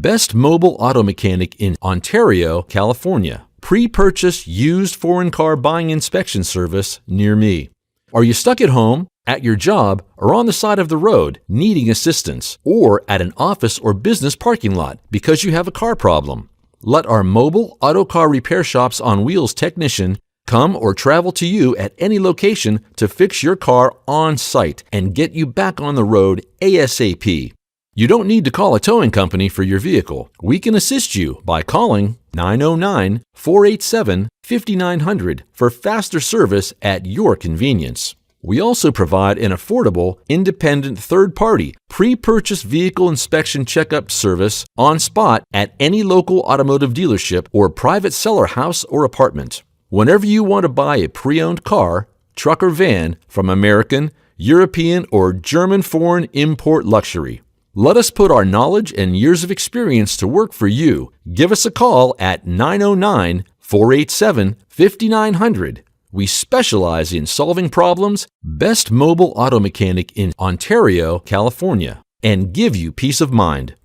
Best mobile auto mechanic in Ontario, California. Pre-purchase used foreign car buying inspection service near me. Are you stuck at home, at your job, or on the side of the road needing assistance, or at an office or business parking lot because you have a car problem? Let our mobile auto car repair shops on wheels technician come or travel to you at any location to fix your car on site and get you back on the road ASAP. You don't need to call a towing company for your vehicle. We can assist you by calling 909-487-5900 for faster service at your convenience. We also provide an affordable, independent third-party, pre-purchase vehicle inspection checkup service on spot at any local automotive dealership or private seller house or apartment. Whenever you want to buy a pre-owned car, truck, or van from American, European, or German foreign import luxury, let us put our knowledge and years of experience to work for you. Give us a call at 909-487-5900. We specialize in solving problems. Best mobile auto mechanic in Ontario, California, and give you peace of mind.